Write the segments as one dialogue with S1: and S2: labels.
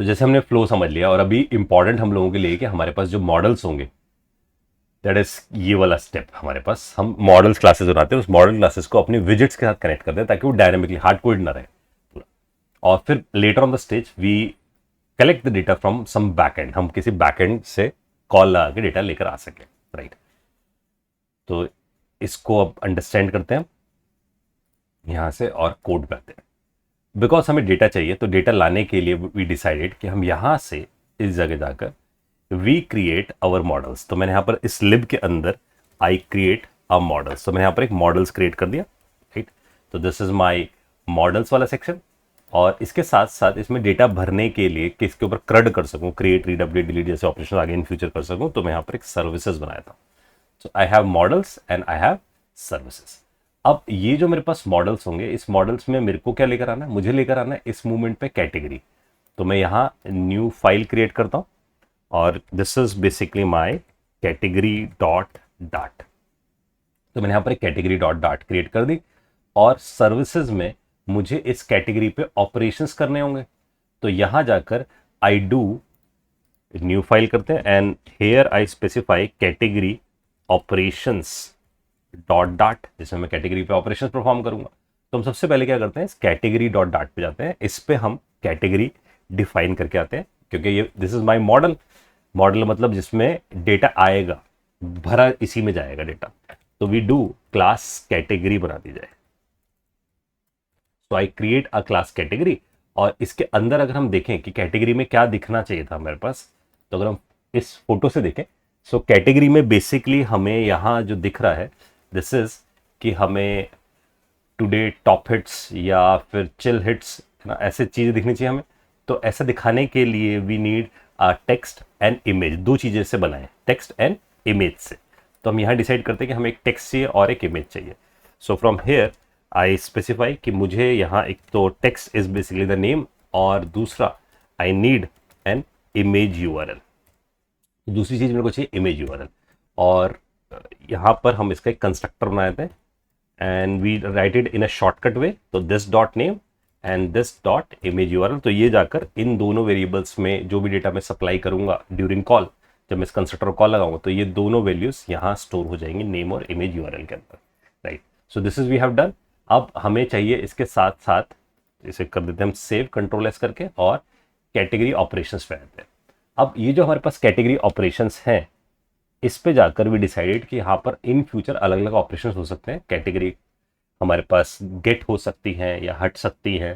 S1: तो जैसे हमने फ्लो समझ लिया, और अभी इंपॉर्टेंट हम लोगों के लिए कि हमारे पास जो मॉडल्स होंगे, दैट इज ये वाला स्टेप हमारे पास, हम मॉडल्स क्लासेस बनाते हैं, उस मॉडल क्लासेस को अपनी विजिट्स के साथ कनेक्ट करते हैं ताकि वो डायनेमिकली हार्ड कोड ना रहे पूरा। और फिर later on the stage we collect the data from some backend, हम किसी बैकएंड से कॉल लगा के डेटा लेकर आ सके, राइट। तो इसको अब अंडरस्टैंड करते हैं यहां से और कोड पे आते हैं। बिकॉज हमें डेटा चाहिए, तो डेटा लाने के लिए वी डिसाइडेड कि हम यहां से इस जगह जाकर वी क्रिएट अवर मॉडल्स। तो मैंने यहां पर इस लिब के अंदर आई क्रिएट अ मॉडल्स, तो मैंने यहां पर एक मॉडल्स क्रिएट कर दिया, राइट। तो दिस इज माई मॉडल्स वाला सेक्शन। और इसके साथ साथ इसमें डेटा भरने के लिए कि इसके ऊपर क्रड कर सकूं, क्रिएट, रीड, अपडेट, डिलीट जैसे ऑपरेशन आगे इन फ्यूचर कर सकूं, तो मैं यहां पर एक सर्विसेज बनाया था। So I have models and I have services. अब ये जो मेरे पास मॉडल्स होंगे, इस मॉडल्स में मेरे को क्या लेकर आना है, मुझे लेकर आना है इस मूवमेंट पे कैटेगरी। तो मैं यहाँ न्यू फाइल क्रिएट करता हूँ, और this is basically my category dot dot. तो मैंने यहाँ पर एक कैटेगरी डॉट डाट क्रिएट कर दी, और सर्विसेज में मुझे इस कैटेगरी पे ऑपरेशंस करने होंगे। तो यहाँ जाकर आई डू न्यू फाइल करते हैं, and hair I specify category operations dot dot, जिसमें मैं कैटेगरी पे ऑपरेशंस परफॉर्म करूंगा। तो हम सबसे पहले क्या करते हैं, इस कैटेगरी डॉट डाट पे जाते हैं, इस पे हम कैटेगरी डिफाइन करके आते हैं, क्योंकि ये this is my model. Model मतलब जिसमें डेटा आएगा, भरा इसी में जाएगा डेटा। तो वी डू क्लास कैटेगरी बना दी जाए। So I create a class category, और इसके अंदर अगर हम देखें कि कैटेगरी में क्या दिखना चाहिए था हमारे पास, तो अगर हम इस फोटो से देखें, सो कैटेगरी में बेसिकली हमें यहाँ जो दिख रहा है दिस इज कि हमें टुडे टॉप हिट्स या फिर चिल हिट्स, है ना, ऐसे चीज़ें दिखनी चाहिए हमें। तो ऐसा दिखाने के लिए we need text and image, दो चीज़ें से बनाए, टेक्स्ट एंड इमेज से। तो हम यहाँ डिसाइड करते हैं कि हमें एक टेक्स्ट चाहिए और एक इमेज चाहिए। So from here I specify कि मुझे यहाँ एक तो text is basically the name, और दूसरा I need an image URL. दूसरी चीज़ मेरे को चाहिए इमेज यूआरएल, और यहाँ पर हम इसका एक कंस्ट्रक्टर बनाए थे, and we write it in a shortcut way. तो this dot name and this dot image URL, तो ये जाकर इन दोनों वेरिएबल्स में जो भी डेटा मैं सप्लाई करूंगा ड्यूरिंग कॉल, जब मैं इस कंस्ट्रक्टर को कॉल लगाऊंगा, तो ये दोनों वैल्यूज यहाँ स्टोर हो जाएंगे नेम और इमेज यूआरएल के अंदर, right. So this is we have done. अब हमें चाहिए इसके साथ साथ, इसे कर देते हैं हम सेव, कंट्रोल एस करके, और कैटेगरी ऑपरेशंस पे आते हैं। अब ये जो हमारे पास कैटेगरी ऑपरेशंस हैं, इस पे जाकर भी डिसाइडेड कि यहाँ पर इन फ्यूचर अलग अलग ऑपरेशंस हो सकते हैं। कैटेगरी हमारे पास गेट हो सकती है या हट सकती है,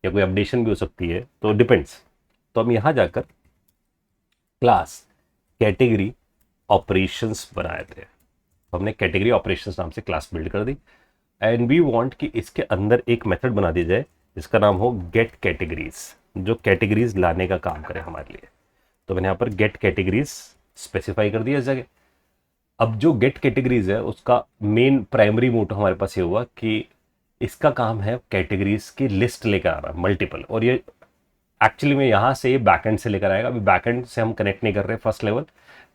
S1: या कोई अपडेशन भी हो सकती है, तो डिपेंड्स। तो हम यहाँ जाकर क्लास कैटेगरी ऑपरेशंस बनाए थे, तो हमने कैटेगरी ऑपरेशंस नाम से क्लास बिल्ड कर दी, एंड वी वांट कि इसके अंदर एक मेथड बना दी जाए जिसका नाम हो गेट कैटेगरीज, जो कैटेगरीज लाने का काम करे हमारे लिए। तो मैंने यहाँ पर गेट कैटेगरीज स्पेसिफाई कर दिया इस जगह। अब जो गेट कैटेगरीज है उसका मेन प्राइमरी मोटो हमारे पास ये हुआ कि इसका काम है कैटेगरीज की लिस्ट लेकर आना, मल्टीपल। और ये एक्चुअली में यहाँ से बैकएंड से लेकर आएगा, अभी बैकएंड से हम कनेक्ट नहीं कर रहे फर्स्ट लेवल।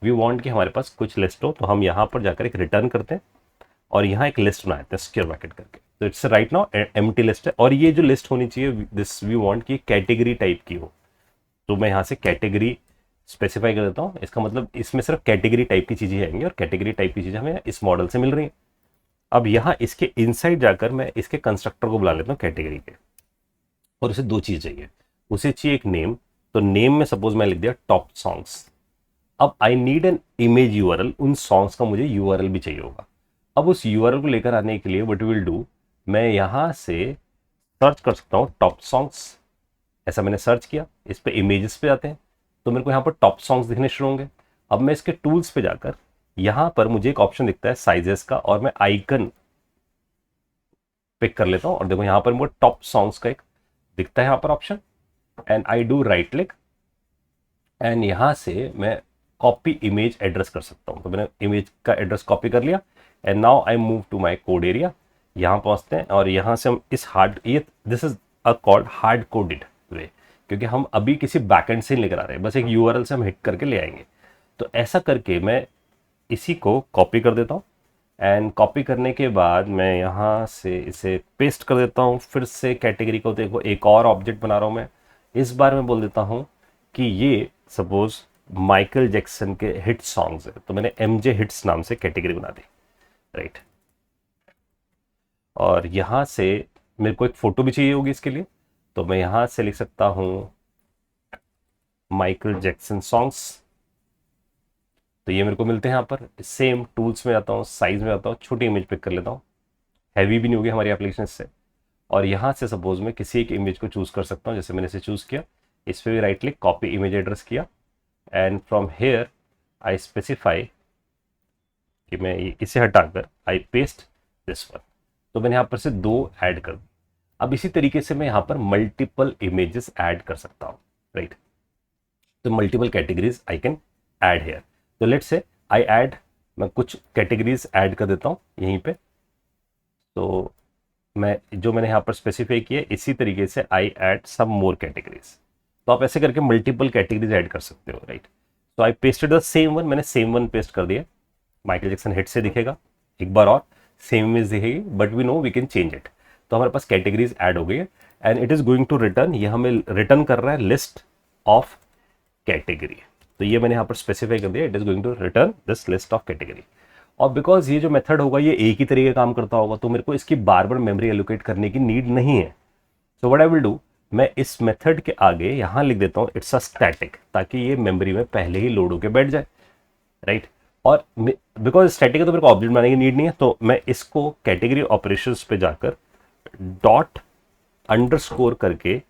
S1: वी वांट कि हमारे पास कुछ लिस्ट हो, तो हम यहाँ पर जाकर एक रिटर्न करते हैं, और यहाँ एक लिस्ट बनाते हैं सिक्योर ब्रैकेट करके। तो it's right now empty list है, और ये जो लिस्ट होनी चाहिए दिस वी वांट कि कैटेगरी टाइप की हो। तो मैं यहाँ से कैटेगरी स्पेसिफाई कर देता हूँ, इसका मतलब इसमें सिर्फ कैटेगरी टाइप की चीज़ें आएंगी, और कैटेगरी टाइप की चीज़ें हमें इस मॉडल से मिल रही हैं। अब यहाँ इसके इनसाइड जाकर मैं इसके कंस्ट्रक्टर को बुला लेता हूँ कैटेगरी के, और उसे दो चीज़ चाहिए, उसे चाहिए एक नेम। तो नेम में सपोज मैं लिख दिया टॉप सॉन्ग्स। अब I need an image URL, उन सॉन्ग्स का मुझे यूआरएल भी चाहिए होगा। अब उस यूआरएल को लेकर आने के लिए व्हाट विल डू, मैं यहाँ से सर्च कर सकता हूँ टॉप सॉन्ग्स। ऐसा मैंने सर्च किया, इस पे इमेजेस पे जाते हैं, तो मेरे को यहाँ पर टॉप सॉन्ग्स दिखने शुरू होंगे। अब मैं इसके टूल्स पे जाकर यहाँ पर मुझे एक ऑप्शन दिखता है साइजेस का, और मैं आइकन पिक कर लेता हूँ, और देखो यहाँ पर मुझे टॉप सॉन्ग्स का एक दिखता है यहाँ पर option, and I do right click, and यहाँ से मैं कॉपी इमेज एड्रेस कर सकता हूँ। तो मैंने इमेज का एड्रेस कॉपी कर लिया, and now I move to my code area. यहाँ पहुँचते हैं, और यहाँ से हम इस ये this is a called hard coded way, क्योंकि हम अभी किसी बैकएंड से लेकर आ रहे हैं, बस एक यूआरएल से हम हिट करके ले आएंगे। तो ऐसा करके मैं इसी को कॉपी कर देता हूँ, एंड कॉपी करने के बाद मैं यहाँ से इसे पेस्ट कर देता हूँ। फिर से कैटेगरी को देखो, एक और ऑब्जेक्ट बना रहा हूँ मैं, इस बार मैं बोल देता हूँ कि ये सपोज माइकल जैक्सन के हिट सॉन्ग्स है, तो मैंने एमजे हिट्स नाम से कैटेगरी बना दी, राइट। और यहां से मेरे को एक फोटो भी चाहिए होगी इसके लिए, तो मैं यहां से लिख सकता हूं माइकल जैक्सन सॉन्ग्स। तो ये मेरे को मिलते हैं यहाँ पर। सेम टूल्स में जाता हूँ, साइज में जाता हूँ, छोटी इमेज पिक कर लेता हूँ, हैवी भी नहीं होगी हमारी एप्लीकेशन इससे। और यहाँ से सपोज मैं किसी एक इमेज को चूज कर सकता हूँ, जैसे मैंने इसे चूज किया, इस पर भी right click, copy image address किया, and from here I specify कि मैं इसे हटाकर आई पेस्ट दिस वन। तो मैंने यहाँ पर से 2 ऐड कर दी। अब इसी तरीके से मैं यहाँ पर मल्टीपल इमेजेस ऐड कर सकता हूँ, राइट। तो multiple categories I can add here. तो लेट्स से आई ऐड, मैं कुछ कैटेगरीज ऐड कर देता हूँ यहीं पे। तो मैंने यहाँ पर स्पेसिफाई किया, इसी तरीके से I add some more categories. तो आप ऐसे करके मल्टीपल कैटेगरीज ऐड कर सकते हो, राइट। तो आई पेस्टेड द सेम वन, मैंने सेम वन पेस्ट कर दिया। माइकल जैक्सन हिट से दिखेगा, एक बार और सेम इमेज दिखेगी, but we know we can change it. तो हमारे पास कैटेगरीज ऐड हो गई है, and it is going to return, ये हमें रिटर्न कर रहा है लिस्ट ऑफ कैटेगरी। तो ये मैंने यहाँ पर स्पेसिफाई कर दिया, it is going to return this list of category. और बिकॉज ये जो मेथड होगा ये एक ही तरीके काम करता होगा, तो मेरे को इसकी बार बार मेमोरी एलोकेट करने की नीड नहीं है। So what I will do, मैं इस मेथड के आगे यहाँ लिख देता हूँ इट्स अ स्टैटिक, ताकि ये मेमोरी में पहले ही लोड होकर बैठ जाए, राइट। और बिकॉज स्टैटिक है तो मेरे को ऑब्जेक्ट बनाने की नीड नहीं है, तो मैं इसको कैटेगरी ऑपरेशंस पे जाकर डॉट अंडरस्कोर करके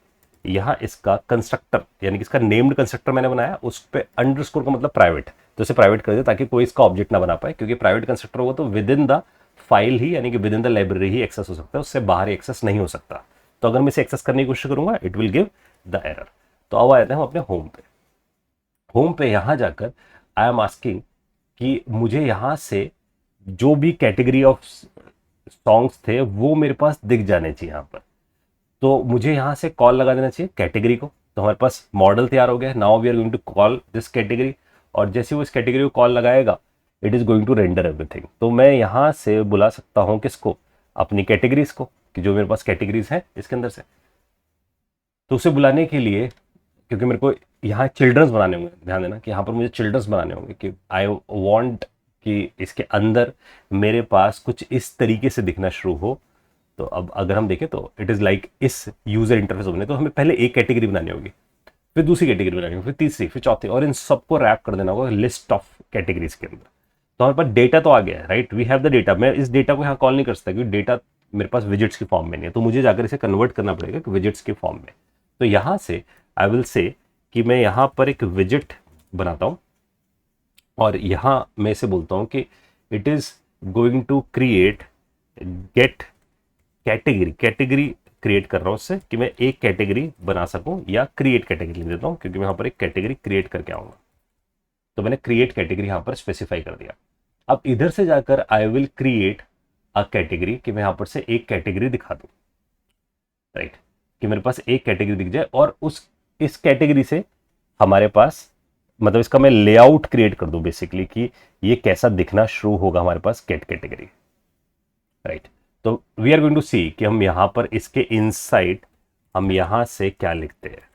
S1: यहाँ इसका कंस्ट्रक्टर, यानी कि इसका नेम्ड कंस्ट्रक्टर मैंने बनाया, उस पर अंडरस्कोर का मतलब प्राइवेट, तो इसे प्राइवेट कर दिया ताकि कोई इसका ऑब्जेक्ट ना बना पाए, क्योंकि प्राइवेट कंस्ट्रक्टर होगा तो विद इन द फाइल ही, यानी कि विद इन द लाइब्रेरी ही एक्सेस हो सकता है, उससे बाहर एक्सेस नहीं हो सकता। तो अगर मैं इसे एक्सेस करने की कोशिश करूंगा it will give the error. तो अब आते हैं हम अपने होम पे। होम पे यहां जाकर आई एम आस्किंग कि मुझे यहां से जो भी कैटेगरी ऑफ सॉन्ग्स थे वो मेरे पास दिख जाने चाहिए यहाँ पर। तो मुझे यहाँ से कॉल लगा देना चाहिए कैटेगरी को। तो हमारे पास मॉडल तैयार हो गया, now we are going to call this category, और जैसे वो इस कैटेगरी को कॉल लगाएगा it is going to render everything. तो मैं यहाँ से बुला सकता हूँ किसको, अपनी कैटेगरीज को, कि जो मेरे पास कैटेगरीज हैं इसके अंदर से। तो उसे बुलाने के लिए, क्योंकि मेरे को यहाँ चिल्ड्रंस बनाने होंगे, ध्यान देना कि यहाँ पर मुझे चिल्ड्रंस बनाने होंगे, कि आई वॉन्ट कि इसके अंदर मेरे पास कुछ इस तरीके से दिखना शुरू हो। तो अब अगर हम देखें तो इट इज़ लाइक इस यूजर इंटरफेस बने, तो हमें पहले एक कैटेगरी बनानी होगी, फिर दूसरी कैटेगरी बनानी होगी, फिर तीसरी, फिर चौथी, और इन सबको रैप कर देना होगा लिस्ट ऑफ कैटेगरीज के अंदर। तो हमारे पास डेटा तो आ गया है, right, we have the data. मैं इस डेटा को यहाँ कॉल नहीं कर सकता क्योंकि डेटा मेरे पास विजिट्स की फॉर्म में नहीं है, तो मुझे जाकर इसे कन्वर्ट करना पड़ेगा कि विजिट्स के फॉर्म में। तो यहाँ से आई विल से कि मैं यहाँ पर एक विजिट बनाता हूँ, और यहाँ मैं इसे बोलता हूँ कि it is going to create get category. Category create कर रहा हूँ उससे कि मैं एक कैटेगरी बना सकूँ, या क्रिएट कैटेगरी लिख देता हूँ क्योंकि मैं यहाँ पर एक कैटेगरी क्रिएट करके आऊँगा। तो मैंने क्रिएट कैटेगरी यहाँ पर स्पेसिफाई कर दिया। अब इधर से जाकर I will create a category, कि मैं यहाँ पर से एक कैटेगरी दिखा दूँ, राइट, कि मेरे पास एक कैटेगरी दिख जाए, और इस कैटेगरी से हमारे पास मतलब इसका मैं लेआउट क्रिएट कर दूं बेसिकली, कि ये कैसा दिखना शुरू होगा हमारे पास गेट कैटेगरी, राइट। तो वी आर गोइंग टू सी कि हम यहां पर इसके इनसाइड हम यहां से क्या लिखते हैं।